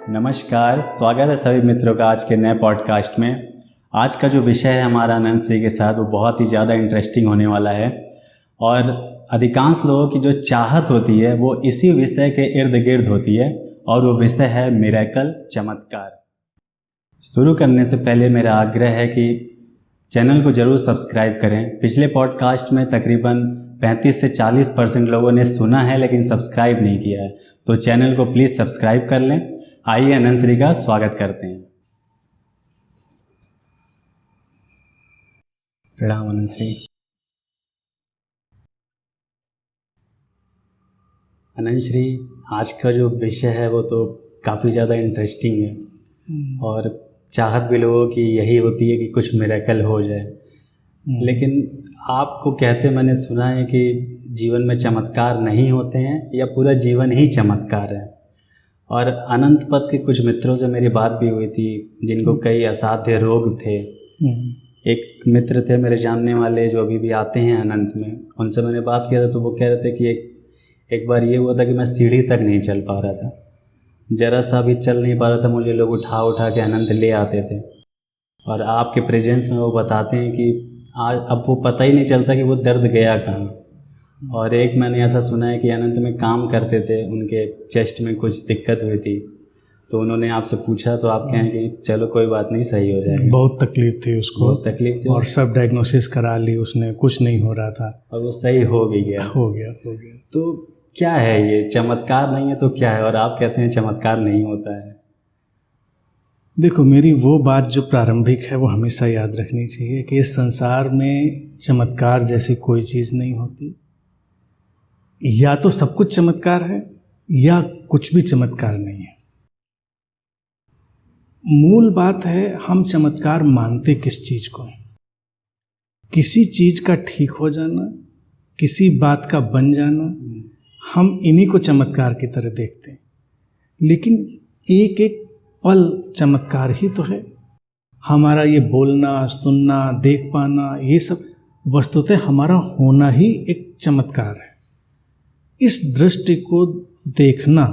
नमस्कार, स्वागत है सभी मित्रों का आज के नए पॉडकास्ट में। आज का जो विषय है हमारा अनंत श्री के साथ वो बहुत ही ज़्यादा इंटरेस्टिंग होने वाला है और अधिकांश लोगों की जो चाहत होती है वो इसी विषय के इर्द गिर्द होती है और वो विषय है मिरेकल, चमत्कार। शुरू करने से पहले मेरा आग्रह है कि चैनल को ज़रूर सब्सक्राइब करें। पिछले पॉडकास्ट में तकरीबन 35 से 40% लोगों ने सुना है लेकिन सब्सक्राइब नहीं किया है, तो चैनल को प्लीज़ सब्सक्राइब कर लें। आइए अनंत श्री का स्वागत करते हैं। प्रणाम अनंत श्री। अनंत श्री, आज का जो विषय है वो तो काफ़ी ज़्यादा इंटरेस्टिंग है और चाहत भी लोगों की यही होती है कि कुछ मिरेकल हो जाए। लेकिन आपको कहते मैंने सुना है कि जीवन में चमत्कार नहीं होते हैं या पूरा जीवन ही चमत्कार है। और अनंत पद के कुछ मित्रों से मेरी बात भी हुई थी जिनको कई असाध्य रोग थे। एक मित्र थे मेरे जानने वाले जो अभी भी आते हैं अनंत में, उनसे मैंने बात किया था तो वो कह रहे थे कि एक बार ये हुआ था कि मैं सीढ़ी तक नहीं चल पा रहा था, ज़रा सा भी चल नहीं पा रहा था, मुझे लोग उठा उठा के अनंत ले आते थे। और आपके प्रेजेंस में वो बताते हैं कि आज अब वो पता ही नहीं चलता कि वो दर्द गया कहाँ। और एक मैंने ऐसा सुना है कि अनंत में काम करते थे, उनके चेस्ट में कुछ दिक्कत हुई थी तो उन्होंने आपसे पूछा तो आप कहें कि चलो कोई बात नहीं, सही हो जाएगा। बहुत तकलीफ थी उसको, बहुत तकलीफ थी और सब डायग्नोसिस करा ली उसने, कुछ नहीं हो रहा था और वो सही हो भी गया। हो गया। तो क्या है ये, चमत्कार नहीं है तो क्या है? और आप कहते हैं चमत्कार नहीं होता है। देखो, मेरी वो बात जो प्रारंभिक है वो हमेशा याद रखनी चाहिए कि इस संसार में चमत्कार जैसी कोई चीज़ नहीं होती। या तो सब कुछ चमत्कार है या कुछ भी चमत्कार नहीं है। मूल बात है हम चमत्कार मानते किस चीज़ को है। किसी चीज़ का ठीक हो जाना, किसी बात का बन जाना, हम इन्हीं को चमत्कार की तरह देखते हैं। लेकिन एक एक पल चमत्कार ही तो है। हमारा ये बोलना, सुनना, देख पाना, ये सब वस्तुतः हमारा होना ही एक चमत्कार है। इस दृष्टि को देखना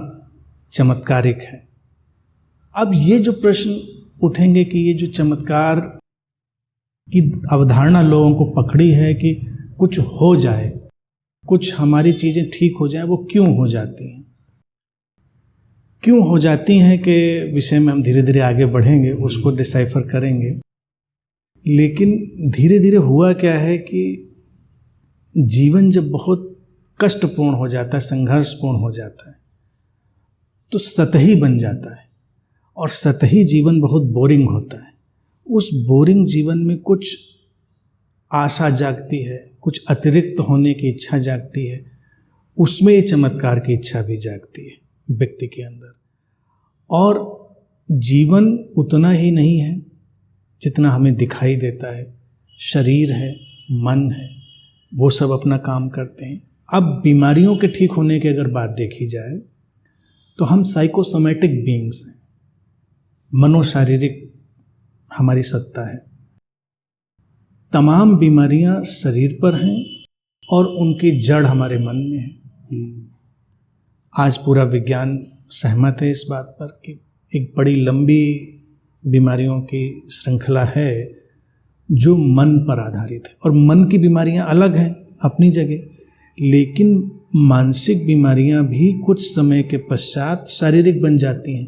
चमत्कारिक है। अब ये जो प्रश्न उठेंगे कि ये जो चमत्कार की अवधारणा लोगों को पकड़ी है कि कुछ हो जाए, कुछ हमारी चीज़ें ठीक हो जाए, वो क्यों हो जाती हैं? क्यों हो जाती हैं के विषय में हम धीरे धीरे आगे बढ़ेंगे, उसको डिसाइफर करेंगे। लेकिन धीरे धीरे हुआ क्या है कि जीवन जब बहुत कष्टपूर्ण हो जाता है, संघर्षपूर्ण हो जाता है, तो सतही बन जाता है और सतही जीवन बहुत बोरिंग होता है। उस बोरिंग जीवन में कुछ आशा जागती है, कुछ अतिरिक्त होने की इच्छा जागती है, उसमें ये चमत्कार की इच्छा भी जागती है व्यक्ति के अंदर। और जीवन उतना ही नहीं है जितना हमें दिखाई देता है। शरीर है, मन है, वो सब अपना काम करते हैं। अब बीमारियों के ठीक होने की अगर बात देखी जाए तो हम साइकोसोमैटिक बीइंग्स हैं, मनोशारीरिक हमारी सत्ता है। तमाम बीमारियां शरीर पर हैं और उनकी जड़ हमारे मन में है। आज पूरा विज्ञान सहमत है इस बात पर कि एक बड़ी लंबी बीमारियों की श्रृंखला है जो मन पर आधारित है। और मन की बीमारियां अलग हैं अपनी जगह, लेकिन मानसिक बीमारियां भी कुछ समय के पश्चात शारीरिक बन जाती हैं।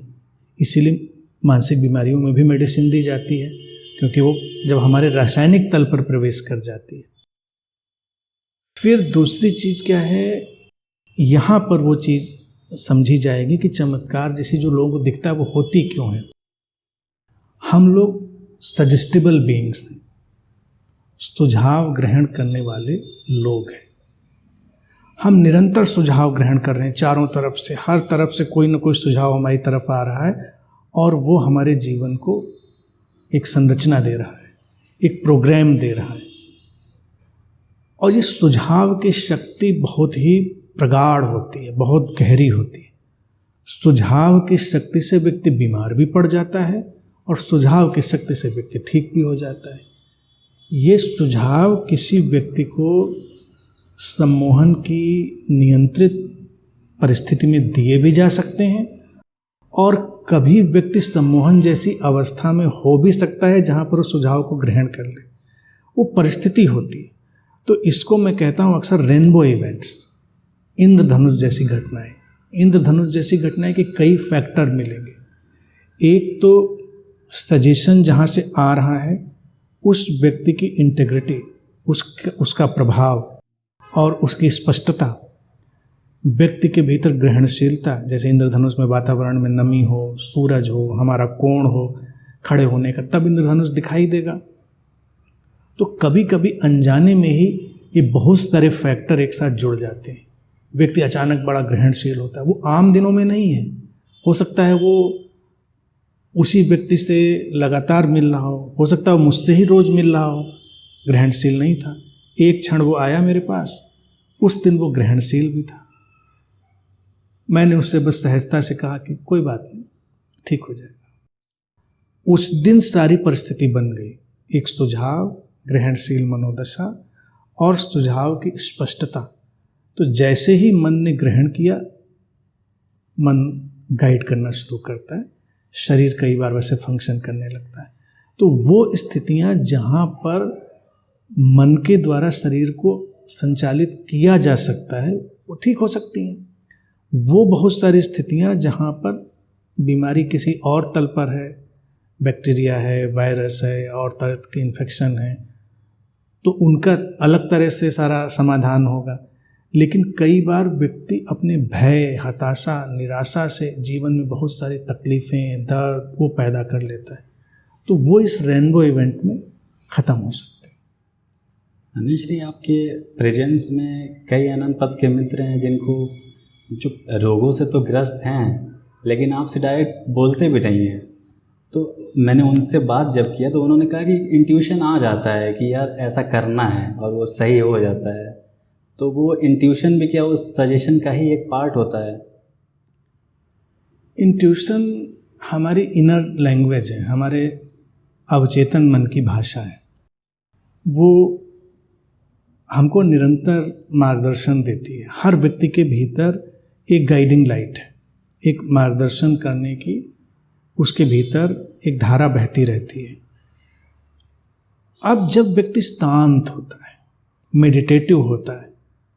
इसीलिए मानसिक बीमारियों में भी मेडिसिन दी जाती है, क्योंकि वो जब हमारे रासायनिक तल पर प्रवेश कर जाती है। फिर दूसरी चीज़ क्या है, यहाँ पर वो चीज़ समझी जाएगी कि चमत्कार जैसी जो लोगों को दिखता है वो होती क्यों है। हम लोग सजेस्टिबल बीइंग्स हैं, सुझाव ग्रहण करने वाले लोग हैं। हम निरंतर सुझाव ग्रहण कर रहे हैं, चारों तरफ से, हर तरफ से कोई ना कोई सुझाव हमारी तरफ आ रहा है और वो हमारे जीवन को एक संरचना दे रहा है, एक प्रोग्राम दे रहा है। और ये सुझाव की शक्ति बहुत ही प्रगाढ़ होती है, बहुत गहरी होती है। सुझाव की शक्ति से व्यक्ति बीमार भी पड़ जाता है और सुझाव की शक्ति से व्यक्ति ठीक भी हो जाता है। ये सुझाव किसी व्यक्ति को सम्मोहन की नियंत्रित परिस्थिति में दिए भी जा सकते हैं और कभी व्यक्ति सम्मोहन जैसी अवस्था में हो भी सकता है जहाँ पर उस सुझाव को ग्रहण कर ले, वो परिस्थिति होती है। तो इसको मैं कहता हूँ अक्सर रेनबो इवेंट्स, इंद्रधनुष जैसी घटनाएं। इंद्रधनुष जैसी घटनाएं कि कई फैक्टर मिलेंगे। एक तो सजेशन जहाँ से आ रहा है उस व्यक्ति की इंटेग्रिटी, उसका प्रभाव और उसकी स्पष्टता, व्यक्ति के भीतर ग्रहणशीलता, जैसे इंद्रधनुष में वातावरण में नमी हो, सूरज हो, हमारा कोण हो खड़े होने का, तब इंद्रधनुष दिखाई देगा। तो कभी कभी अनजाने में ही ये बहुत सारे फैक्टर एक साथ जुड़ जाते हैं, व्यक्ति अचानक बड़ा ग्रहणशील होता है। वो आम दिनों में नहीं है, हो सकता है वो उसी व्यक्ति से लगातार मिल रहा हो सकता है वो मुझसे ही रोज मिल रहा हो, ग्रहणशील नहीं था। एक क्षण वो आया मेरे पास, उस दिन वो ग्रहणशील भी था। मैंने उससे बस सहजता से कहा कि कोई बात नहीं, ठीक हो जाएगा। उस दिन सारी परिस्थिति बन गई, एक सुझाव, ग्रहणशील मनोदशा और सुझाव की स्पष्टता। तो जैसे ही मन ने ग्रहण किया, मन गाइड करना शुरू करता है, शरीर कई बार वैसे फंक्शन करने लगता है। तो वो स्थितियां जहाँ पर मन के द्वारा शरीर को संचालित किया जा सकता है वो ठीक हो सकती हैं। वो बहुत सारी स्थितियां जहाँ पर बीमारी किसी और तल पर है, बैक्टीरिया है, वायरस है और तरह के इन्फेक्शन है, तो उनका अलग तरह से सारा समाधान होगा। लेकिन कई बार व्यक्ति अपने भय, हताशा, निराशा से जीवन में बहुत सारी तकलीफ़ें, दर्द वो पैदा कर लेता है, तो वो इस रेनबो इवेंट में ख़त्म हो सकते हैं। अनिश जी, आपके प्रेजेंस में कई अनंत पद के मित्र हैं जिनको जो रोगों से तो ग्रस्त हैं लेकिन आपसे डायरेक्ट बोलते भी नहीं हैं। तो मैंने उनसे बात जब किया तो उन्होंने कहा कि इंट्यूशन आ जाता है कि यार ऐसा करना है और वो सही हो जाता है। तो वो इंट्यूशन भी क्या उस सजेशन का ही एक पार्ट होता है? इंट्यूशन हमारी इनर लैंग्वेज है, हमारे अवचेतन मन की भाषा है। वो हमको निरंतर मार्गदर्शन देती है। हर व्यक्ति के भीतर एक गाइडिंग लाइट है, एक मार्गदर्शन करने की उसके भीतर एक धारा बहती रहती है। अब जब व्यक्ति शांत होता है, मेडिटेटिव होता है,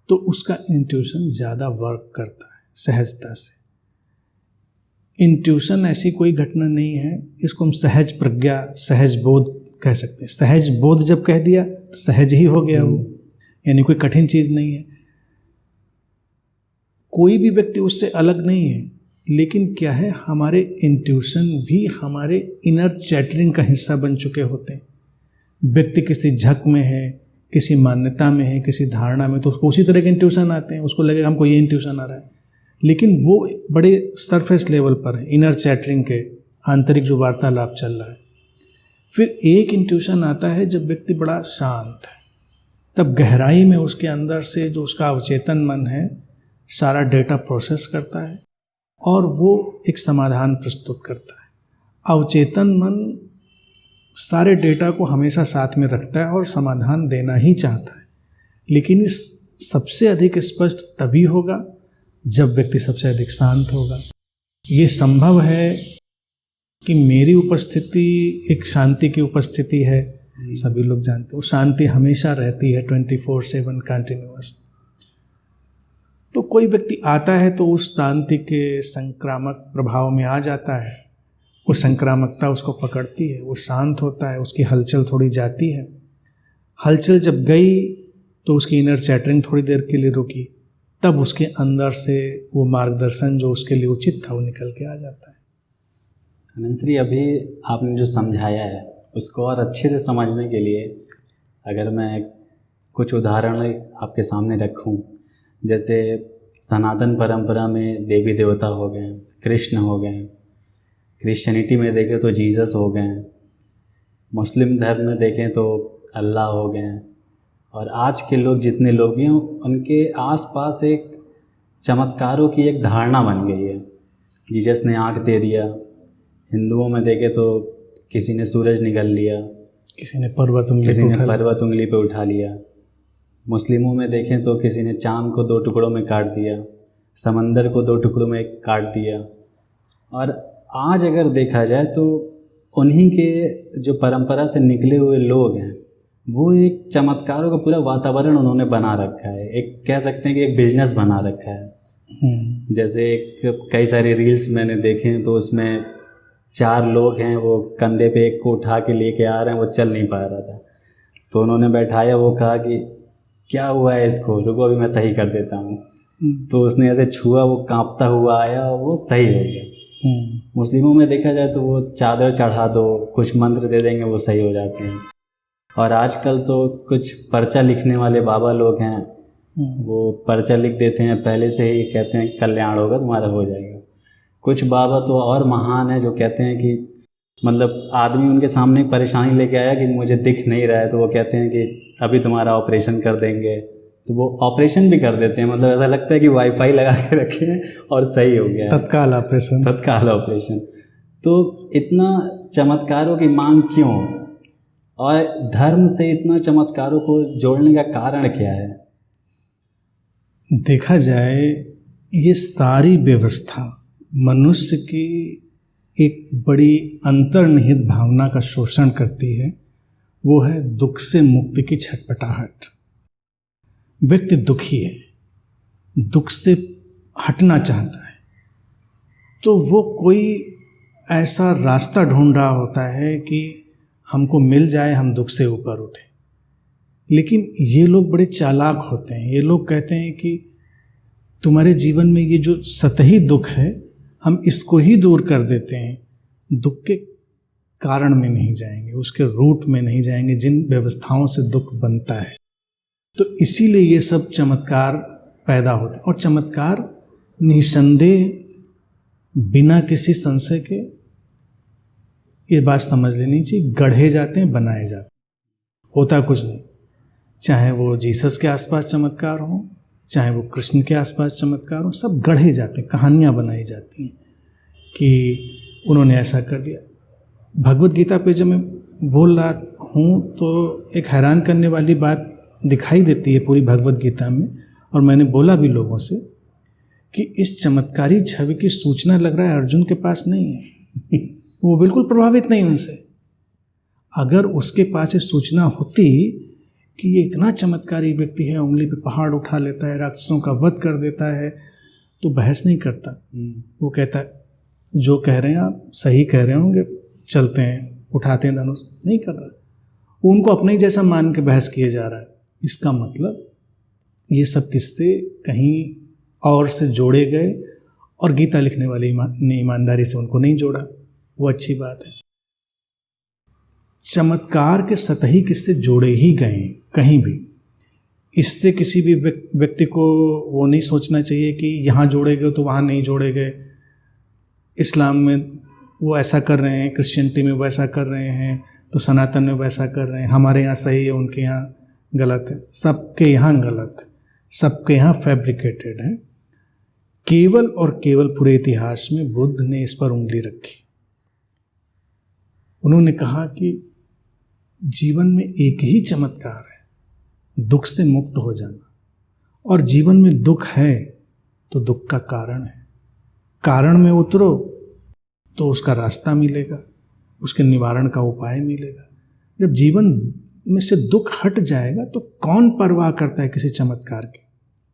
तो उसका इंट्यूशन ज़्यादा वर्क करता है सहजता से। इंट्यूशन ऐसी कोई घटना नहीं है, इसको हम सहज प्रज्ञा, सहज बोध कह सकते हैं। सहज बोध जब कह दिया तो सहज ही हो गया वो, यानी कोई कठिन चीज़ नहीं है। कोई भी व्यक्ति उससे अलग नहीं है, लेकिन क्या है, हमारे इंट्यूशन भी हमारे इनर चैटरिंग का हिस्सा बन चुके होते हैं। व्यक्ति किसी झक में है, किसी मान्यता में है, किसी धारणा में, तो उसको उसी तरह के इंट्यूशन आते हैं। उसको लगेगा हमको ये इंट्यूशन आ रहा है, लेकिन वो बड़े सरफेस लेवल पर है, इनर चैटरिंग के, आंतरिक जो वार्तालाप चल रहा है। फिर एक इंट्यूशन आता है जब व्यक्ति बड़ा शांत है, तब गहराई में उसके अंदर से जो उसका अवचेतन मन है सारा डेटा प्रोसेस करता है और वो एक समाधान प्रस्तुत करता है। अवचेतन मन सारे डेटा को हमेशा साथ में रखता है और समाधान देना ही चाहता है, लेकिन इस सबसे अधिक स्पष्ट तभी होगा जब व्यक्ति सबसे अधिक शांत होगा। ये संभव है कि मेरी उपस्थिति एक शांति की उपस्थिति है, सभी लोग जानते हैं वो शांति हमेशा रहती है 24/7 कंटिन्यूअस। तो कोई व्यक्ति आता है तो उस शांति के संक्रामक प्रभाव में आ जाता है, वो संक्रामकता उसको पकड़ती है, वो शांत होता है, उसकी हलचल थोड़ी जाती है। हलचल जब गई तो उसकी इनर चैटरिंग थोड़ी देर के लिए रुकी, तब उसके अंदर से वो मार्गदर्शन जो उसके लिए उचित था वो निकल के आ जाता है। अनंत, अभी आपने जो समझाया है उसको और अच्छे से समझने के लिए अगर मैं कुछ उदाहरण आपके सामने रखूं, जैसे सनातन परंपरा में देवी देवता हो गए, कृष्ण हो गए, क्रिश्चियनिटी में देखें तो जीसस हो गए, मुस्लिम धर्म में देखें तो अल्लाह हो गए, और आज के लोग जितने लोग भी हैं उनके आसपास एक चमत्कारों की एक धारणा बन गई है। जीसस ने आँख दे दिया, हिंदुओं में देखें तो किसी ने सूरज निकाल लिया, किसी ने पर्वत उंगली पे उठा लिया, मुस्लिमों में देखें तो किसी ने चाँद को 2 टुकड़ों में काट दिया, समंदर को 2 टुकड़ों में काट दिया। और आज अगर देखा जाए तो उन्हीं के जो परंपरा से निकले हुए लोग हैं, वो एक चमत्कारों का पूरा वातावरण उन्होंने बना रखा है, एक कह सकते हैं कि एक बिजनेस बना रखा है। जैसे एक कई सारे रील्स मैंने देखे हैं, तो उसमें 4 लोग हैं, वो कंधे पे एक को उठा के लेके आ रहे हैं, वो चल नहीं पा रहा था, तो उन्होंने बैठाया, वो कहा कि क्या हुआ है इसको, रुको अभी मैं सही कर देता हूँ। तो उसने ऐसे छुआ, वो कांपता हुआ आया और वो सही हो गया। मुस्लिमों में देखा जाए तो वो चादर चढ़ा दो, कुछ मंत्र दे देंगे, वो सही हो जाते हैं। और आजकल तो कुछ पर्चा लिखने वाले बाबा लोग हैं, वो पर्चा लिख देते हैं, पहले से ही कहते हैं कल्याण होगा तुम्हारा, हो जाएगा। कुछ बाबा तो और महान है, जो कहते हैं कि मतलब आदमी उनके सामने परेशानी लेके आया कि मुझे दिख नहीं रहा है, तो वो कहते हैं कि अभी तुम्हारा ऑपरेशन कर देंगे, तो वो ऑपरेशन भी कर देते हैं। मतलब ऐसा लगता है कि वाईफाई लगा के रखे हैं और सही हो गया, तत्काल ऑपरेशन। तो इतना चमत्कारों की मांग क्यों, और धर्म से इतना चमत्कारों को जोड़ने का कारण क्या है? देखा जाए, ये सारी व्यवस्था मनुष्य की एक बड़ी अंतर्निहित भावना का शोषण करती है, वो है दुख से मुक्ति की छटपटाहट। व्यक्ति दुखी है, दुख से हटना चाहता है, तो वो कोई ऐसा रास्ता ढूंढ रहा होता है कि हमको मिल जाए, हम दुख से ऊपर उठें। लेकिन ये लोग बड़े चालाक होते हैं। ये लोग कहते हैं कि तुम्हारे जीवन में ये जो सतही दुख है, हम इसको ही दूर कर देते हैं, दुख के कारण में नहीं जाएंगे, उसके रूट में नहीं जाएंगे जिन व्यवस्थाओं से दुख बनता है। तो इसीलिए ये सब चमत्कार पैदा होते हैं। और चमत्कार निसंदेह बिना किसी संशय के, ये बात समझ लेनी चाहिए, गढ़े जाते हैं, बनाए जाते हैं, होता कुछ नहीं। चाहे वो जीसस के आसपास चमत्कार हो, चाहे वो कृष्ण के आसपास चमत्कार हो, सब गढ़े जाते हैं, कहानियाँ बनाई जाती हैं कि उन्होंने ऐसा कर दिया। भगवत गीता पे जब मैं बोल रहा हूँ तो एक हैरान करने वाली बात दिखाई देती है पूरी भगवत गीता में, और मैंने बोला भी लोगों से कि इस चमत्कारी छवि की सूचना लग रहा है अर्जुन के पास नहीं है। वो बिल्कुल प्रभावित नहीं उनसे। अगर उसके पास ये सूचना होती कि ये इतना चमत्कारी व्यक्ति है, उंगली पे पहाड़ उठा लेता है, राक्षसों का वध कर देता है, तो बहस नहीं करता। वो कहता है जो कह रहे हैं आप सही कह रहे होंगे, चलते हैं, उठाते हैं धनुष। नहीं कर रहा, वो उनको अपने ही जैसा मान के बहस किए जा रहा है। इसका मतलब ये सब किस्से कहीं और से जोड़े गए, और गीता लिखने वाले ने ईमानदारी से उनको नहीं जोड़ा, वो अच्छी बात है। चमत्कार के सतही किस्से जोड़े ही गए कहीं भी। इससे किसी भी व्यक्ति को वो नहीं सोचना चाहिए कि यहाँ जोड़े गए तो वहाँ नहीं जोड़े गए। इस्लाम में वो ऐसा कर रहे हैं, क्रिश्चियनिटी में वैसा कर रहे हैं, तो सनातन में वैसा कर रहे हैं, हमारे यहाँ सही है, उनके यहाँ गलत है। सबके यहाँ गलत है, सबके यहाँ फैब्रिकेटेड है। केवल और केवल पूरे इतिहास में बुद्ध ने इस पर उंगली रखी। उन्होंने कहा कि जीवन में एक ही चमत्कार है, दुख से मुक्त हो जाना। और जीवन में दुख है तो दुख का कारण है, कारण में उतरो तो उसका रास्ता मिलेगा, उसके निवारण का उपाय मिलेगा। जब जीवन में से दुख हट जाएगा तो कौन परवाह करता है किसी चमत्कार की?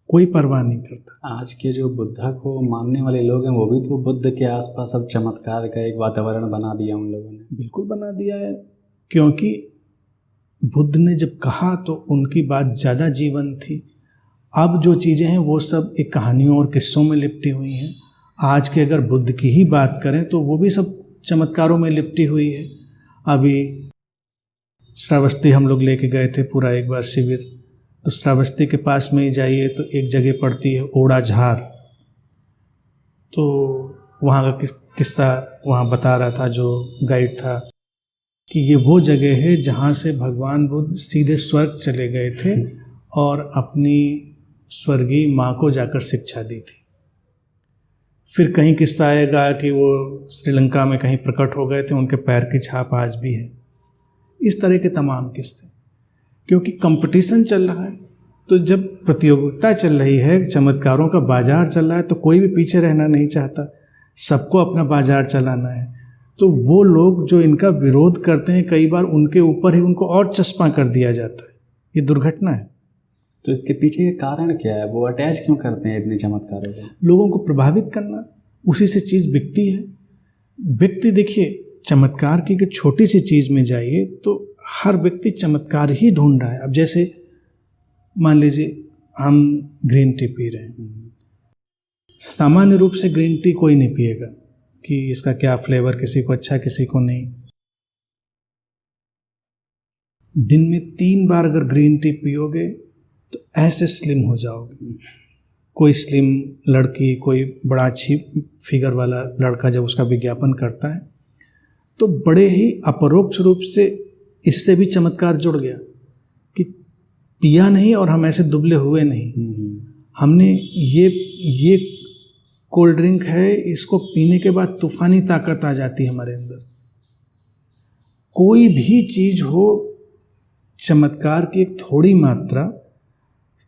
कोई परवाह नहीं करता। आज के जो बुद्धा को मानने वाले लोग हैं, वो भी तो बुद्ध के आसपास अब चमत्कार का एक वातावरण बना दिया उन लोगों ने। बिल्कुल बना दिया है, क्योंकि बुद्ध ने जब कहा तो उनकी बात ज़्यादा जीवन थी। अब जो चीज़ें हैं वो सब एक कहानियों और किस्सों में लिपटी हुई हैं। आज के अगर बुद्ध की ही बात करें तो वो भी सब चमत्कारों में लिपटी हुई है। अभी श्रावस्ती हम लोग लेके गए थे पूरा एक बार शिविर, तो श्रावस्ती के पास में ही जाइए तो एक जगह पड़ती है ओडाझार। तो वहाँ का किस्सा वहाँ बता रहा था जो गाइड था कि ये वो जगह है जहाँ से भगवान बुद्ध सीधे स्वर्ग चले गए थे और अपनी स्वर्गीय माँ को जाकर शिक्षा दी थी। फिर कहीं किस्सा आएगा कि वो श्रीलंका में कहीं प्रकट हो गए थे, उनके पैर की छाप आज भी है। इस तरह के तमाम किस्से, क्योंकि कंपटीशन चल रहा है। तो जब प्रतियोगिता चल रही है, चमत्कारों का बाजार चल रहा है, तो कोई भी पीछे रहना नहीं चाहता। सबको अपना बाजार चलाना है, तो वो लोग जो इनका विरोध करते हैं कई बार उनके ऊपर ही उनको और चस्पा कर दिया जाता है। ये दुर्घटना है। तो इसके पीछे ये कारण क्या है? वो अटैच क्यों करते हैं इतने चमत्कारों को? लोगों को प्रभावित करना, उसी से चीज़ बिकती है। व्यक्ति देखिए चमत्कार की कि छोटी सी चीज़ में जाइए तो हर व्यक्ति चमत्कार ही ढूंढ रहा है। अब जैसे मान लीजिए हम ग्रीन टी पी रहे हैं, सामान्य रूप से ग्रीन टी कोई नहीं पिएगा कि इसका क्या फ्लेवर, किसी को अच्छा किसी को नहीं। दिन में 3 बार अगर ग्रीन टी पियोगे तो ऐसे स्लिम हो जाओगे। कोई स्लिम लड़की, कोई बड़ा अच्छी फिगर वाला लड़का जब उसका विज्ञापन करता है तो बड़े ही अपरोक्ष रूप से इससे भी चमत्कार जुड़ गया कि पिया नहीं और हम ऐसे दुबले हुए नहीं। हमने ये कोल्ड ड्रिंक है, इसको पीने के बाद तूफानी ताकत आ जाती है हमारे अंदर। कोई भी चीज़ हो, चमत्कार की एक थोड़ी मात्रा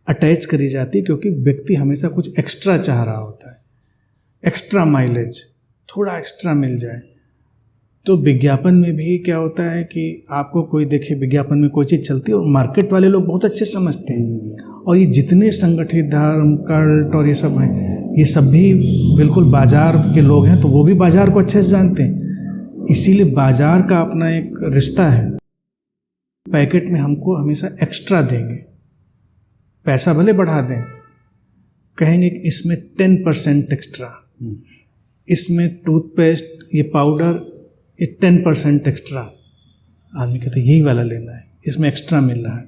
अटैच करी जाती है, क्योंकि व्यक्ति हमेशा कुछ एक्स्ट्रा चाह रहा होता है, एक्स्ट्रा माइलेज, थोड़ा एक्स्ट्रा मिल जाए। तो विज्ञापन में भी क्या होता है कि आपको कोई देखे विज्ञापन में कोई चीज़ चलती है और मार्केट वाले लोग बहुत अच्छे समझते हैं, और ये जितने संगठित धर्म, कल्ट और ये सब हैं, ये सब भी बिल्कुल बाजार के लोग हैं, तो वो भी बाजार को अच्छे से जानते हैं। इसीलिए बाजार का अपना एक रिश्ता है। पैकेट में हमको हमेशा एक्स्ट्रा देंगे, पैसा भले बढ़ा दें, कहेंगे कि इसमें 10% एक्स्ट्रा, इसमें टूथपेस्ट, ये पाउडर, ये 10% एक्स्ट्रा। आदमी कहते यही वाला लेना है, इसमें एक्स्ट्रा मिल रहा है।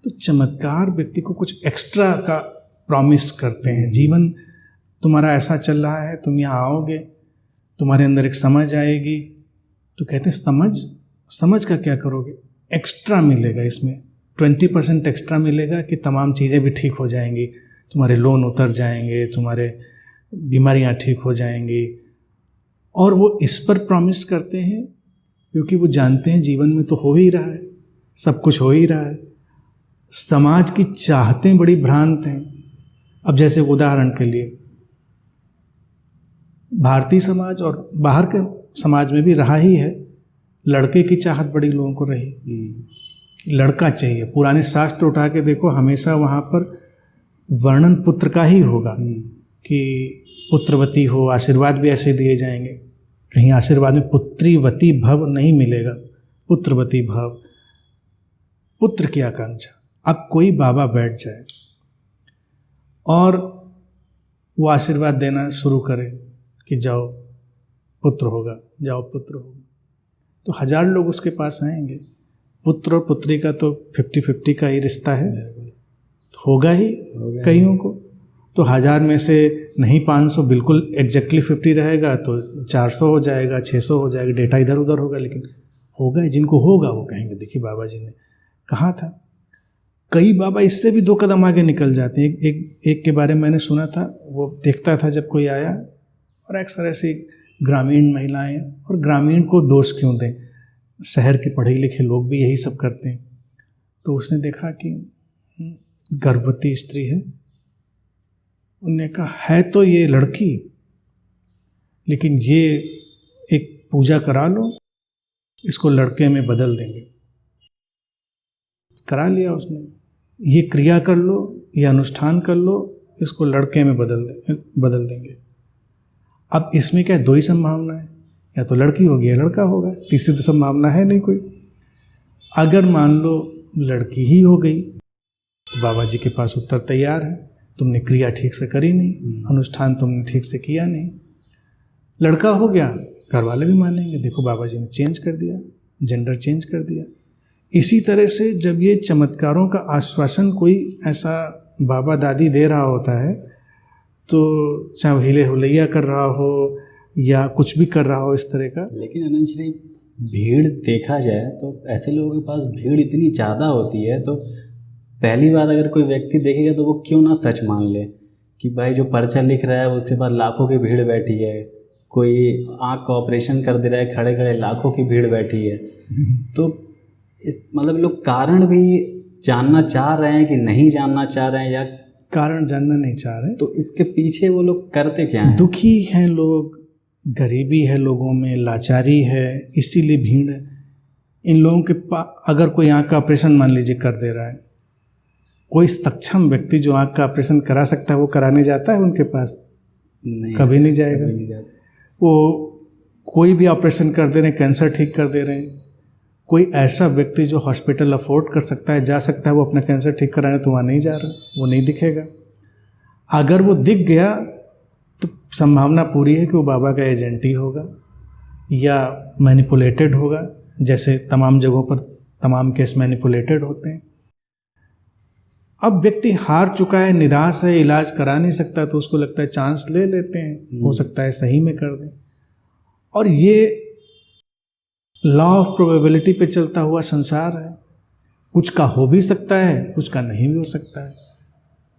तो चमत्कार व्यक्ति को कुछ एक्स्ट्रा का प्रॉमिस करते हैं। जीवन तुम्हारा ऐसा चल रहा है, तुम यहाँ आओगे, तुम्हारे अंदर एक समझ आएगी, तो कहते हैं समझ का क्या करोगे? एक्स्ट्रा मिलेगा, इसमें 20% एक्स्ट्रा मिलेगा कि तमाम चीज़ें भी ठीक हो जाएंगी, तुम्हारे लोन उतर जाएंगे, तुम्हारे बीमारियाँ ठीक हो जाएंगी। और वो इस पर प्रॉमिस करते हैं क्योंकि वो जानते हैं जीवन में तो हो ही रहा है, सब कुछ हो ही रहा है। समाज की चाहतें बड़ी भ्रांत हैं। अब जैसे उदाहरण के लिए भारतीय समाज और बाहर के समाज में भी रहा ही है, लड़के की चाहत बड़ी लोगों को रही कि लड़का चाहिए। पुराने शास्त्र उठा के देखो, हमेशा वहाँ पर वर्णन पुत्र का ही होगा कि पुत्रवती हो, आशीर्वाद भी ऐसे दिए जाएंगे। कहीं आशीर्वाद में पुत्रीवती भव नहीं मिलेगा, पुत्रवती भव, पुत्र की आकांक्षा। अब कोई बाबा बैठ जाए और वो आशीर्वाद देना शुरू करे कि जाओ पुत्र होगा, जाओ पुत्र होगा, तो 1000 लोग उसके पास आएंगे। पुत्र और पुत्री का तो 50-50 का ही रिश्ता है, तो होगा ही कईयों को। तो 1000 में से नहीं 500, बिल्कुल एग्जैक्टली 50 रहेगा तो 400 हो जाएगा, 600 हो जाएगा, डेटा इधर उधर होगा, लेकिन होगा। जिनको होगा वो कहेंगे देखिए बाबा जी ने कहा था। कई बाबा इससे भी 2 कदम आगे निकल जाते हैं। एक के बारे में मैंने सुना था, वो देखता था जब कोई आया, और अक्सर ऐसी ग्रामीण महिलाएं, और ग्रामीण को दोष क्यों दें, शहर के पढ़े लिखे लोग भी यही सब करते हैं। तो उसने देखा कि गर्भवती स्त्री है, उन्होंने कहा है तो ये लड़की, लेकिन ये एक पूजा करा लो, इसको लड़के में बदल देंगे। करा लिया उसने, ये क्रिया कर लो, ये अनुष्ठान कर लो, इसको लड़के में बदल देंगे। अब इसमें क्या 2 ही संभावना है, या तो लड़की होगी या लड़का होगा, तीसरी तो संभावना है नहीं कोई। अगर मान लो लड़की ही हो गई तो बाबा जी के पास उत्तर तैयार है, तुमने क्रिया ठीक से करी नहीं, अनुष्ठान तुमने ठीक से किया नहीं। लड़का हो गया, घर वाले भी मानेंगे, देखो बाबा जी ने चेंज कर दिया, जेंडर चेंज कर दिया। इसी तरह से जब ये चमत्कारों का आश्वासन कोई ऐसा बाबा दादी दे रहा होता है, तो चाहे वो हिले हुलैया कर रहा हो या कुछ भी कर रहा हो इस तरह का। लेकिन अनंत श्री, भीड़ देखा जाए तो ऐसे लोगों के पास भीड़ इतनी ज़्यादा होती है, तो पहली बार अगर कोई व्यक्ति देखेगा तो वो क्यों ना सच मान ले कि भाई जो पर्चा लिख रहा है उसके बाद लाखों की भीड़ बैठी है, कोई आँख का ऑपरेशन कर दे रहा है, खड़े खड़े लाखों की भीड़ बैठी है। तो इस मतलब लोग कारण भी जानना चाह रहे हैं कि नहीं जानना चाह रहे हैं, या कारण जानना नहीं चाह रहे, तो इसके पीछे वो लोग करते क्या हैं? दुखी हैं लोग, गरीबी है लोगों में, लाचारी है, इसीलिए भीड़ है। इन लोगों के अगर कोई आँख का ऑपरेशन मान लीजिए कर दे रहा है, कोई सक्षम व्यक्ति जो आँख का ऑपरेशन करा सकता है वो कराने जाता है उनके पास? नहीं, कभी नहीं जाएगा। कभी नहीं जाता। वो कोई भी ऑपरेशन कर दे रहे हैं, कैंसर ठीक कर दे रहे हैं, कोई ऐसा व्यक्ति जो हॉस्पिटल अफोर्ड कर सकता है, जा सकता है, वो अपना कैंसर ठीक कराने, तो वहाँ नहीं जा रहा, वो नहीं दिखेगा। अगर वो दिख गया तो संभावना पूरी है कि वो बाबा का एजेंट ही होगा या मैनिपुलेटेड होगा, जैसे तमाम जगहों पर तमाम केस मैनिपुलेटेड होते हैं। अब व्यक्ति हार चुका है, निराश है, इलाज करा नहीं सकता, तो उसको लगता है चांस ले लेते हैं, हो सकता है सही में कर दें। और ये लॉ ऑफ प्रोबेबिलिटी पे चलता हुआ संसार है, कुछ का हो भी सकता है, कुछ का नहीं भी हो सकता है,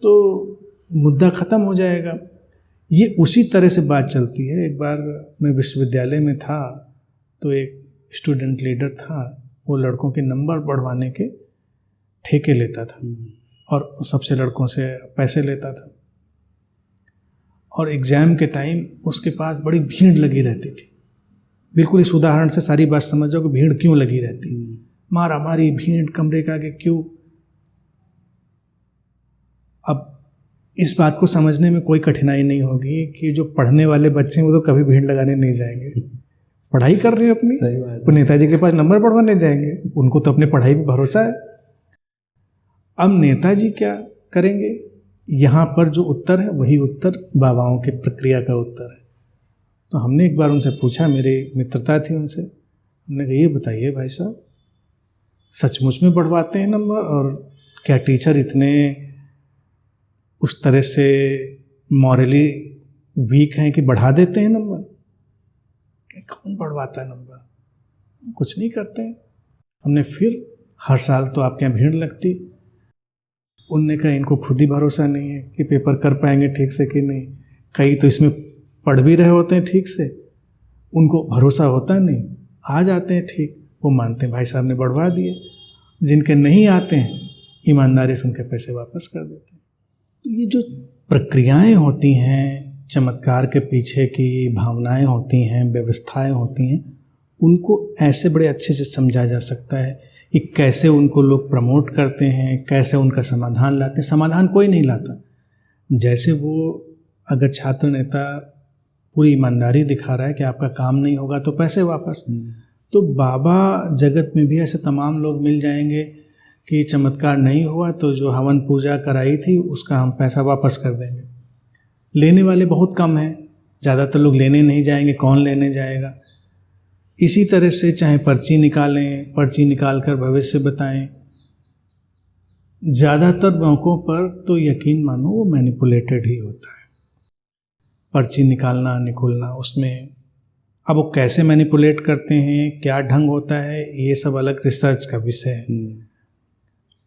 तो मुद्दा ख़त्म हो जाएगा। ये उसी तरह से बात चलती है। एक बार मैं विश्वविद्यालय में था, तो एक स्टूडेंट लीडर था, वो लड़कों के नंबर बढ़वाने के ठेके लेता था और सबसे लड़कों से पैसे लेता था। और एग्ज़ाम के टाइम उसके पास बड़ी भीड़ लगी रहती थी। बिल्कुल इस उदाहरण से सारी बात समझ जाओ कि भीड़ क्यों लगी रहती। मारा मारी भीड़ कमरे के आगे क्यों। अब इस बात को समझने में कोई कठिनाई नहीं होगी कि जो पढ़ने वाले बच्चे हैं वो तो कभी भीड़ लगाने नहीं जाएंगे, पढ़ाई कर रहे हो अपनी, वो नेताजी के पास नंबर बढ़वाने जाएंगे, उनको तो अपने पढ़ाई पे भरोसा है। अब नेताजी क्या करेंगे? यहाँ पर जो उत्तर है वही उत्तर बाबाओं की प्रक्रिया का उत्तर है। तो हमने एक बार उनसे पूछा, मेरी मित्रता थी उनसे, हमने कहा ये बताइए भाई साहब, सचमुच में बढ़वाते हैं नंबर? और क्या टीचर इतने उस तरह से मॉरली वीक हैं कि बढ़ा देते हैं नंबर? कौन बढ़वाता है नंबर? कुछ नहीं करते हैं। हमने फिर हर साल तो आपके यहाँ भीड़ लगती। उनने कहा इनको खुद ही भरोसा नहीं है कि पेपर कर पाएंगे ठीक से कि नहीं। कई तो इसमें पढ़ भी रहे होते हैं ठीक से, उनको भरोसा होता नहीं, आ जाते हैं ठीक, वो मानते हैं भाई साहब ने बढ़वा दिए। जिनके नहीं आते हैं ईमानदारी से उनके पैसे वापस कर देते हैं। तो ये जो प्रक्रियाएं होती हैं, चमत्कार के पीछे की भावनाएं होती हैं, व्यवस्थाएं होती हैं, उनको ऐसे बड़े अच्छे से समझा जा सकता है कि कैसे उनको लोग प्रमोट करते हैं, कैसे उनका समाधान लाते हैं। समाधान कोई नहीं लाता। जैसे वो अगर छात्र नेता पूरी ईमानदारी दिखा रहा है कि आपका काम नहीं होगा तो पैसे वापस, तो बाबा जगत में भी ऐसे तमाम लोग मिल जाएंगे कि चमत्कार नहीं हुआ तो जो हवन पूजा कराई थी उसका हम पैसा वापस कर देंगे। लेने वाले बहुत कम हैं, ज़्यादातर लोग लेने नहीं जाएंगे, कौन लेने जाएगा। इसी तरह से चाहे पर्ची निकालें, पर्ची निकाल कर भविष्य बताएं, ज़्यादातर मौक़ों पर तो यकीन मानो वो मैनिपुलेटेड ही होता है। पर्ची निकालना निकुलना उसमें अब वो कैसे मैनिपुलेट करते हैं, क्या ढंग होता है, ये सब अलग रिसर्च का विषय है।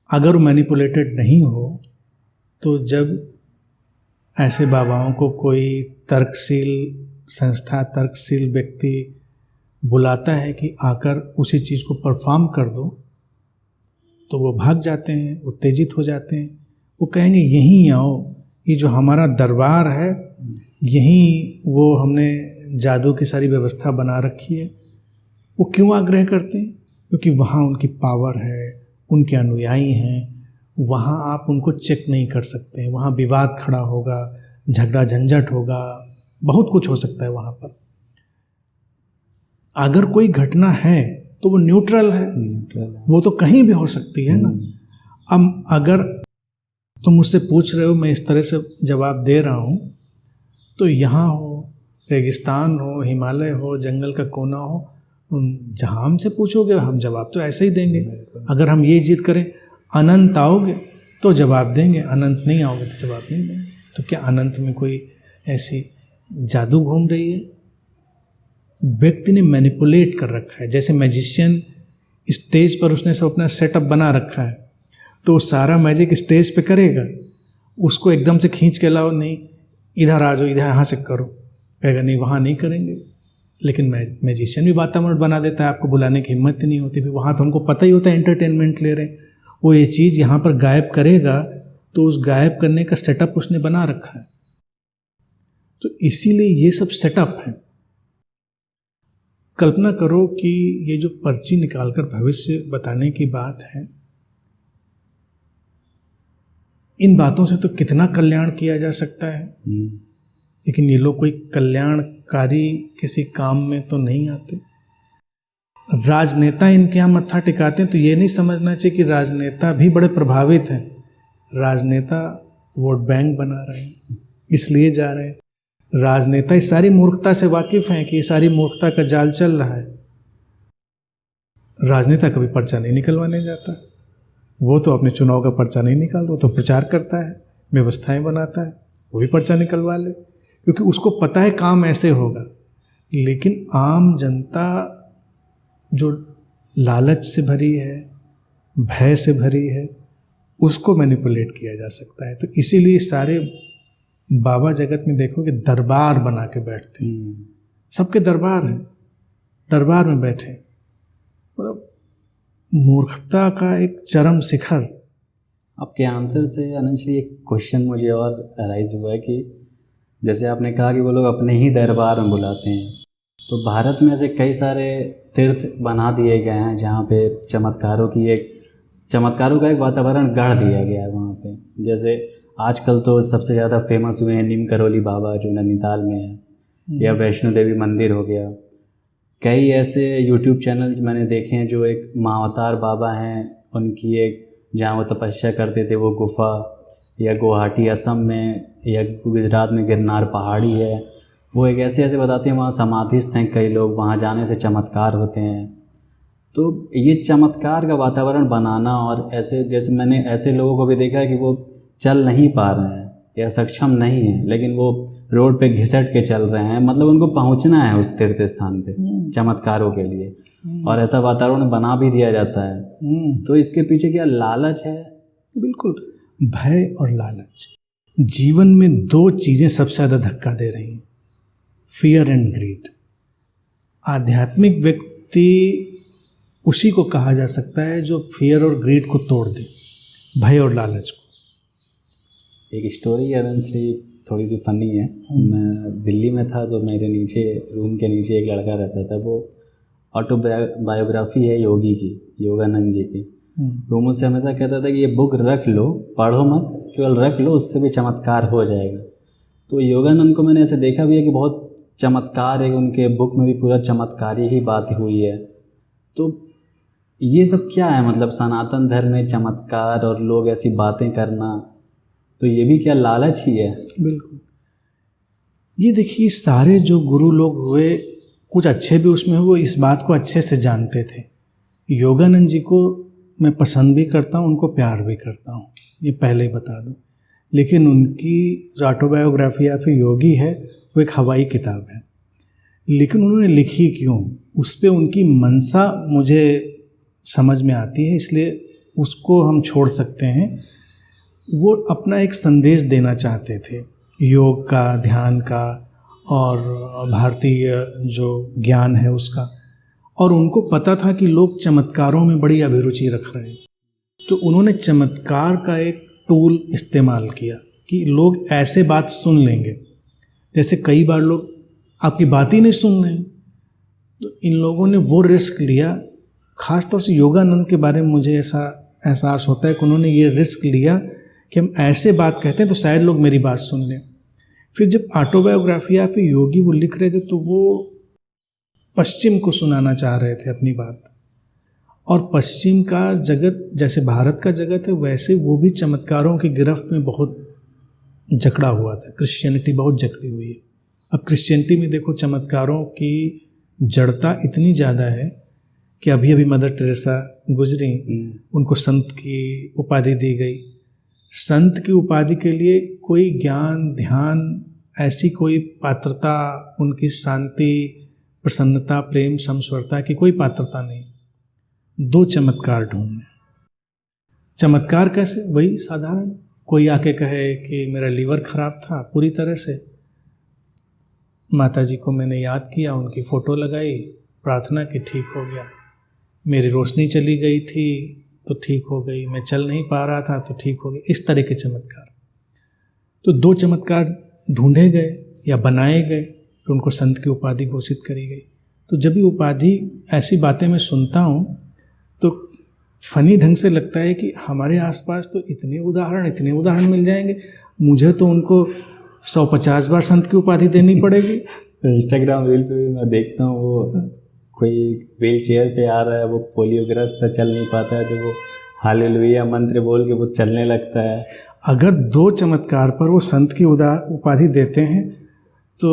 अगर मैनिपुलेटेड नहीं हो तो जब ऐसे बाबाओं को कोई तर्कशील संस्था, तर्कशील व्यक्ति बुलाता है कि आकर उसी चीज़ को परफॉर्म कर दो, तो वो भाग जाते हैं, उत्तेजित हो जाते हैं। वो कहेंगे यहीं आओ, ये जो हमारा दरबार है यहीं वो हमने जादू की सारी व्यवस्था बना रखी है। वो क्यों आग्रह करते हैं? क्योंकि वहाँ उनकी पावर है, उनके अनुयायी हैं, वहाँ आप उनको चेक नहीं कर सकते हैं, वहाँ विवाद खड़ा होगा, झगड़ा झंझट होगा, बहुत कुछ हो सकता है वहाँ पर। अगर कोई घटना है तो वो न्यूट्रल है, वो तो कहीं भी हो सकती है ना। अब अगर तुम मुझसे पूछ रहे हो, मैं इस तरह से जवाब दे रहा हूँ, तो यहाँ हो, रेगिस्तान हो, हिमालय हो, जंगल का कोना हो, जहाँ हमसे पूछोगे हम जवाब तो ऐसे ही देंगे। अगर हम ये जिद करें अनंत आओगे तो जवाब देंगे, अनंत नहीं आओगे तो जवाब नहीं देंगे। तो क्या अनंत में कोई ऐसी जादू घूम रही है? व्यक्ति ने मैनिपुलेट कर रखा है। जैसे मैजिशियन स्टेज पर उसने सब अपना सेटअप बना रखा है, तो सारा मैजिक स्टेज पे करेगा, उसको एकदम से खींच के लाओ, नहीं इधर आ जाओ, इधर यहाँ से करो, कहेगा नहीं वहाँ नहीं करेंगे। लेकिन मैजिशियन भी वातावरण बना देता है, आपको बुलाने की हिम्मत ही नहीं होती। फिर वहाँ तो हमको पता ही होता है एंटरटेनमेंट ले रहे हैं, वो ये चीज़ यहाँ पर गायब करेगा, तो उस गायब करने का सेटअप उसने बना रखा है। तो इसीलिए ये सब सेटअप है। कल्पना करो कि ये जो पर्ची निकालकर भविष्य बताने की बात है, इन बातों से तो कितना कल्याण किया जा सकता है, लेकिन ये लोग कोई कल्याणकारी किसी काम में तो नहीं आते। राजनेता इनके यहाँ मत्था टिकाते हैं तो ये नहीं समझना चाहिए कि राजनेता भी बड़े प्रभावित हैं। राजनेता वोट बैंक बना रहे हैं, इसलिए जा रहे हैं। राजनेता इस सारी मूर्खता से वाकिफ हैं कि ये सारी मूर्खता का जाल चल रहा है। राजनेता कभी पर्चा नहीं निकलवाने जाता, वो तो अपने चुनाव का पर्चा नहीं निकालता, वो तो प्रचार करता है, व्यवस्थाएं बनाता है, वो भी पर्चा निकलवा ले, क्योंकि उसको पता है काम ऐसे होगा। लेकिन आम जनता जो लालच से भरी है, भय से भरी है, उसको मैनिपुलेट किया जा सकता है। तो इसीलिए सारे बाबा जगत में देखो कि दरबार बना के बैठते हैं, सबके दरबार हैं, दरबार में बैठे, मतलब मूर्खता का एक चरम शिखर। आपके आंसर से अनंत श्री एक क्वेश्चन मुझे और अराइज हुआ है कि जैसे आपने कहा कि वो लोग अपने ही दरबार में बुलाते हैं, तो भारत में ऐसे कई सारे तीर्थ बना दिए गए हैं जहाँ पे चमत्कारों का एक वातावरण गढ़ दिया गया है वहाँ पे। जैसे आजकल तो सबसे ज़्यादा फेमस हुए हैं नीम करोली बाबा जो नैनीताल में है, या वैष्णो देवी मंदिर हो गया। कई ऐसे यूट्यूब चैनल मैंने देखे हैं जो एक महाअवतार बाबा हैं, उनकी एक जहाँ वो तपस्या करते थे वो गुफा, या गुवाहाटी असम में, या गुजरात में गिरनार पहाड़ी है, वो एक ऐसे बताते हैं वहाँ समाधिस्थ हैं कई लोग, वहाँ जाने से चमत्कार होते हैं। तो ये चमत्कार का वातावरण बनाना, और ऐसे जैसे मैंने ऐसे लोगों को भी देखा है कि वो चल नहीं पा रहे हैं या सक्षम नहीं हैं, लेकिन वो रोड पे घिसट के चल रहे हैं, मतलब उनको पहुंचना है उस तीर्थ स्थान पे चमत्कारों के लिए, और ऐसा वातावरण बना भी दिया जाता है। तो इसके पीछे क्या लालच है? बिल्कुल, भय और लालच। जीवन में दो चीज़ें सबसे ज़्यादा धक्का दे रही हैं, फियर एंड ग्रीड। आध्यात्मिक व्यक्ति उसी को कहा जा सकता है जो फियर और ग्रीड को तोड़ दे, भय और लालच को। एक स्टोरी है अनंत श्री, थोड़ी सी फनी है। मैं दिल्ली में था तो मेरे नीचे रूम के नीचे एक लड़का रहता था, वो ऑटोबायोग्राफी है योगी की, योगानंद जी की। वो मुझसे हमेशा कहता था कि ये बुक रख लो, पढ़ो मत, केवल रख लो, उससे भी चमत्कार हो जाएगा। तो योगानंद को मैंने ऐसे देखा भी है कि बहुत चमत्कार है, उनके बुक में भी पूरा चमत्कारी ही बात हुई है। तो ये सब क्या है, मतलब सनातन धर्म में चमत्कार और लोग ऐसी बातें करना, तो ये भी क्या लालच ही है? बिल्कुल। ये देखिए, सारे जो गुरु लोग हुए, कुछ अच्छे भी उसमें हुए, इस बात को अच्छे से जानते थे। योगानंद जी को मैं पसंद भी करता हूँ, उनको प्यार भी करता हूँ, ये पहले ही बता दूँ। लेकिन उनकी जो ऑटोबायोग्राफी या फिर योगी है, वो एक हवाई किताब है। लेकिन उन्होंने लिखी क्यों, उस पर उनकी मंशा मुझे समझ में आती है, इसलिए उसको हम छोड़ सकते हैं। वो अपना एक संदेश देना चाहते थे, योग का, ध्यान का, और भारतीय जो ज्ञान है उसका। और उनको पता था कि लोग चमत्कारों में बड़ी अभिरुचि रख रहे हैं, तो उन्होंने चमत्कार का एक टूल इस्तेमाल किया कि लोग ऐसे बात सुन लेंगे। जैसे कई बार लोग आपकी बात ही नहीं सुन रहे हैं, तो इन लोगों ने वो रिस्क लिया। ख़ास तौर से योगानंद के बारे में मुझे ऐसा एहसास होता है कि उन्होंने ये रिस्क लिया कि हम ऐसे बात कहते हैं तो शायद लोग मेरी बात सुन लें। फिर जब ऑटोबायोग्राफी या फिर योगी वो लिख रहे थे, तो वो पश्चिम को सुनाना चाह रहे थे अपनी बात। और पश्चिम का जगत जैसे भारत का जगत है, वैसे वो भी चमत्कारों की गिरफ्त में बहुत जकड़ा हुआ था। क्रिश्चियनिटी बहुत जकड़ी हुई है। अब क्रिश्चियनिटी में देखो, चमत्कारों की जड़ता इतनी ज़्यादा है कि अभी अभी मदर टेरेसा गुजरी, उनको संत की उपाधि दी गई। संत की उपाधि के लिए कोई ज्ञान, ध्यान, ऐसी कोई पात्रता, उनकी शांति, प्रसन्नता, प्रेम, समस्वरता की कोई पात्रता नहीं। दो चमत्कार ढूंढने। चमत्कार कैसे? वही साधारण, कोई आके कहे कि मेरा लीवर खराब था पूरी तरह से, माता जी को मैंने याद किया, उनकी फ़ोटो लगाई, प्रार्थना की, ठीक हो गया। मेरी रोशनी चली गई थी तो ठीक हो गई, मैं चल नहीं पा रहा था तो ठीक हो गया। इस तरह के चमत्कार। तो दो चमत्कार ढूंढे गए या बनाए गए, तो उनको संत की उपाधि घोषित करी गई। तो जब भी उपाधि ऐसी बातें मैं सुनता हूँ तो फनी ढंग से लगता है कि हमारे आसपास तो इतने उदाहरण मिल जाएंगे, मुझे तो उनको 150 बार संत की उपाधि देनी पड़ेगी। इंस्टाग्राम रील पे भी मैं देखता हूँ, वो कोई व्हील चेयर पे आ रहा है, वो पोलियोग्रस्त है, चल नहीं पाता है, तो वो हालेलुया मंत्र बोल के वो चलने लगता है। अगर 2 चमत्कार पर वो संत की उपाधि देते हैं तो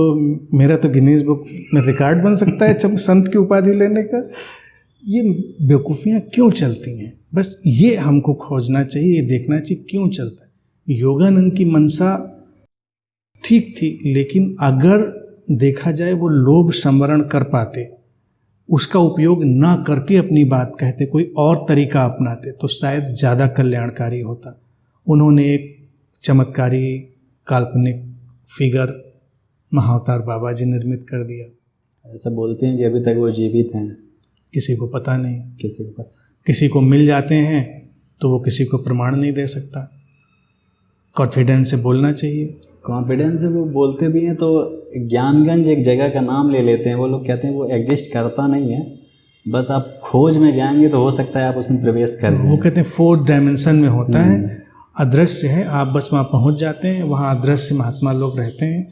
मेरा तो गिनीज बुक में रिकॉर्ड बन सकता है संत की उपाधि लेने का। ये बेवकूफ़ियाँ क्यों चलती हैं, बस ये हमको खोजना चाहिए, ये देखना चाहिए क्यों चलता है। योगानंद की मनसा ठीक थी, लेकिन अगर देखा जाए वो लोभ संवरण कर पाते, उसका उपयोग ना करके अपनी बात कहते, कोई और तरीका अपनाते, तो शायद ज़्यादा कल्याणकारी होता। उन्होंने एक चमत्कारी काल्पनिक फिगर महाअवतार बाबा जी निर्मित कर दिया। ऐसा बोलते हैं कि अभी तक वो जीवित हैं, किसी को पता नहीं, किसी को मिल जाते हैं तो वो किसी को प्रमाण नहीं दे सकता। कॉन्फिडेंस से बोलना चाहिए। कॉन्फिडेंस से वो बोलते भी हैं तो ज्ञानगंज एक जगह का नाम ले लेते हैं, वो लोग कहते हैं वो एग्जिस्ट करता नहीं है, बस आप खोज में जाएंगे तो हो सकता है आप उसमें प्रवेश कर दें। वो कहते हैं 4 डायमेंशन में होता है, अदृश्य है, आप बस वहाँ पहुँच जाते हैं, वहाँ अदृश्य महात्मा लोग रहते हैं,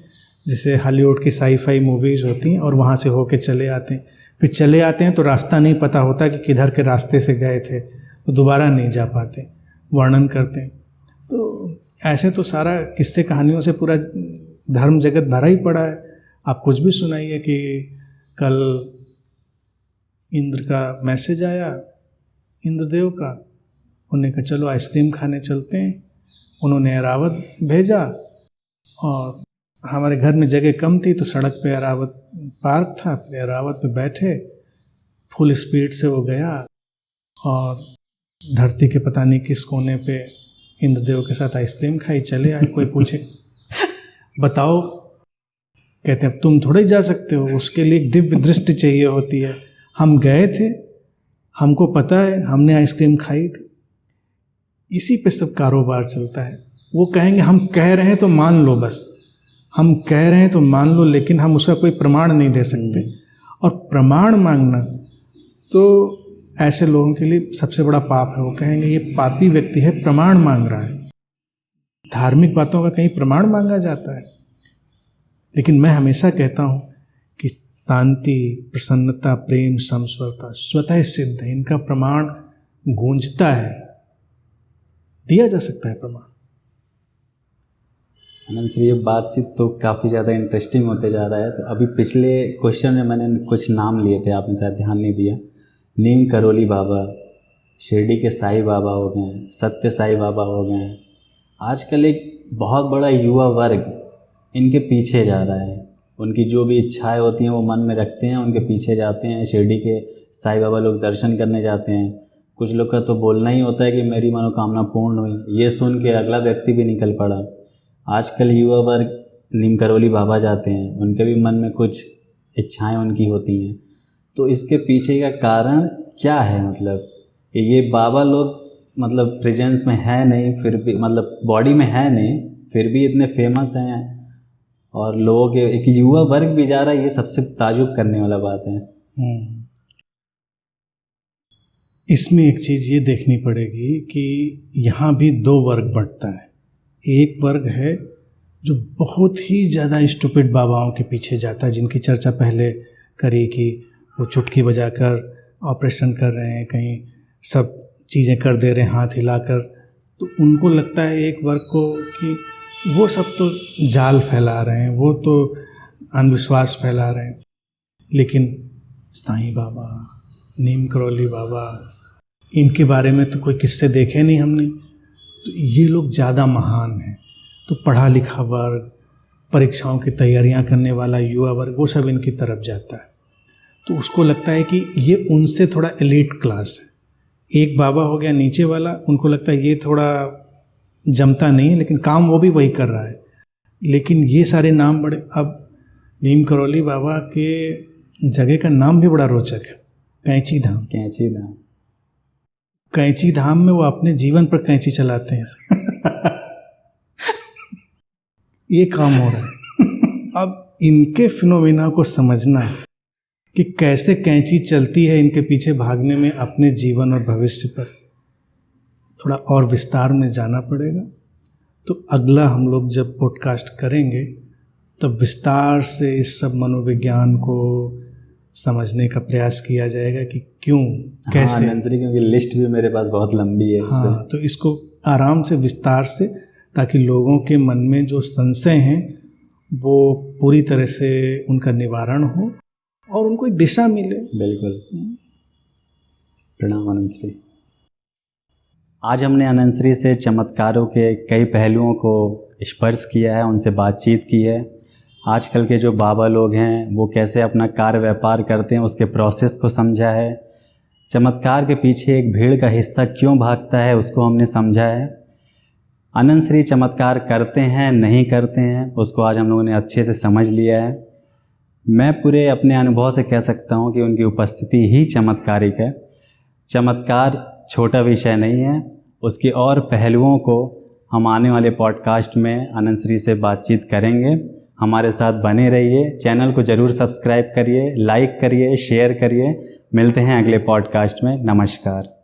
जैसे हॉलीवुड की साई-फाई मूवीज़ होती हैं, और वहाँ से होके चले आते हैं। फिर चले आते हैं तो रास्ता नहीं पता होता कि किधर के रास्ते से गए थे, तो दोबारा नहीं जा पाते, वर्णन करते हैं। तो ऐसे तो सारा किस्से कहानियों से पूरा धर्म जगत भरा ही पड़ा है। आप कुछ भी सुनाइए कि कल इंद्र का मैसेज आया, इंद्रदेव का, उन्होंने कहा चलो आइसक्रीम खाने चलते हैं। उन्होंने एरावत भेजा और हमारे घर में जगह कम थी तो सड़क पे एरावत पार्क था, फिर एरावत पे बैठे, फुल स्पीड से वो गया और धरती के पता नहीं किस कोने पे इंद्रदेव के साथ आइसक्रीम खाई, चले आए। कोई पूछे बताओ, कहते हैं अब तुम थोड़े जा सकते हो, उसके लिए एक दिव्य दृष्टि चाहिए होती है। हम गए थे, हमको पता है, हमने आइसक्रीम खाई थी। इसी पे सब कारोबार चलता है। वो कहेंगे हम कह रहे हैं तो मान लो, बस हम कह रहे हैं तो मान लो, लेकिन हम उसका कोई प्रमाण नहीं दे सकते। और प्रमाण मांगना तो ऐसे लोगों के लिए सबसे बड़ा पाप है। वो कहेंगे ये पापी व्यक्ति है, प्रमाण मांग रहा है। धार्मिक बातों का कहीं प्रमाण मांगा जाता है? लेकिन मैं हमेशा कहता हूँ कि शांति, प्रसन्नता, प्रेम, समस्वरता स्वतः सिद्ध है, इनका प्रमाण गूंजता है, दिया जा सकता है प्रमाण। आनंद श्री, ये बातचीत तो काफ़ी ज़्यादा इंटरेस्टिंग होते जा रहा है। तो अभी पिछले क्वेश्चन में मैंने कुछ नाम लिए थे, आपने शायद ध्यान नहीं दिया। नीम करोली बाबा, शिरडी के साईं बाबा हो गए, सत्य साईं बाबा हो गए। आजकल एक बहुत बड़ा युवा वर्ग इनके पीछे जा रहा है। उनकी जो भी इच्छाएं होती हैं वो मन में रखते हैं, उनके पीछे जाते हैं। शिरडी के साईं बाबा लोग दर्शन करने जाते हैं। कुछ लोग का तो बोलना ही होता है कि मेरी मनोकामना पूर्ण हुई। ये सुन के अगला व्यक्ति भी निकल पड़ा। आजकल युवा वर्ग नीम करोली बाबा जाते हैं, उनके भी मन में कुछ इच्छाएं उनकी होती हैं। तो इसके पीछे का कारण क्या है? मतलब ये बाबा लोग मतलब प्रेजेंस में है नहीं, फिर भी मतलब बॉडी में है नहीं, फिर भी इतने फेमस हैं और लोगों के एक युवा वर्ग भी जा रहा है। ये सबसे ताजुब करने वाला बात है। इसमें एक चीज़ ये देखनी पड़ेगी कि यहाँ भी 2 वर्ग बढ़ता है। एक वर्ग है जो बहुत ही ज़्यादा स्टूपिड बाबाओं के पीछे जाता है, जिनकी चर्चा पहले करी कि वो चुटकी बजाकर ऑपरेशन कर रहे हैं, कहीं सब चीज़ें कर दे रहे हैं हाथ हिलाकर। तो उनको लगता है एक वर्ग को कि वो सब तो जाल फैला रहे हैं, वो तो अंधविश्वास फैला रहे हैं। लेकिन साईं बाबा, नीम करोली बाबा, इनके बारे में तो कोई किस्से देखे नहीं हमने, तो ये लोग ज़्यादा महान हैं। तो पढ़ा लिखा वर्ग, परीक्षाओं की तैयारियां करने वाला युवा वर्ग, वो सब इनकी तरफ जाता है। तो उसको लगता है कि ये उनसे थोड़ा एलीट क्लास है। एक बाबा हो गया नीचे वाला, उनको लगता है ये थोड़ा जमता नहीं है, लेकिन काम वो भी वही कर रहा है। लेकिन ये सारे नाम बड़े, अब नीम करोली बाबा के जगह का नाम भी बड़ा रोचक है, कैंची धाम। कैंची धाम, कैंची धाम में वो अपने जीवन पर कैंची चलाते हैं। ये काम हो रहा है। अब इनके फिनोमिना को समझना है कि कैसे कैंची चलती है इनके पीछे भागने में अपने जीवन और भविष्य पर थोड़ा और विस्तार में जाना पड़ेगा। तो अगला हम लोग जब पॉडकास्ट करेंगे तब विस्तार से इस सब मनोविज्ञान को समझने का प्रयास किया जाएगा कि क्यों कैसे। नंसरी, क्योंकि लिस्ट भी मेरे पास बहुत लंबी है। हाँ, तो इसको आराम से विस्तार से, ताकि लोगों के मन में जो संशय हैं वो पूरी तरह से उनका निवारण हो और उनको एक दिशा मिले। बिल्कुल। प्रणाम अनंतश्री। आज हमने अनंतश्री से चमत्कारों के कई पहलुओं को स्पर्श किया है, उनसे बातचीत की है। आजकल के जो बाबा लोग हैं वो कैसे अपना कार्य व्यापार करते हैं उसके प्रोसेस को समझा है। चमत्कार के पीछे एक भीड़ का हिस्सा क्यों भागता है उसको हमने समझा है। अनंतश्री चमत्कार करते हैं नहीं करते हैं उसको आज हम लोगों ने अच्छे से समझ लिया है। मैं पूरे अपने अनुभव से कह सकता हूँ कि उनकी उपस्थिति ही चमत्कारिक है। चमत्कार छोटा विषय नहीं है, उसके और पहलुओं को हम आने वाले पॉडकास्ट में अनंतश्री से बातचीत करेंगे। हमारे साथ बने रहिए, चैनल को ज़रूर सब्सक्राइब करिए, लाइक करिए, शेयर करिए। मिलते हैं अगले पॉडकास्ट में। नमस्कार।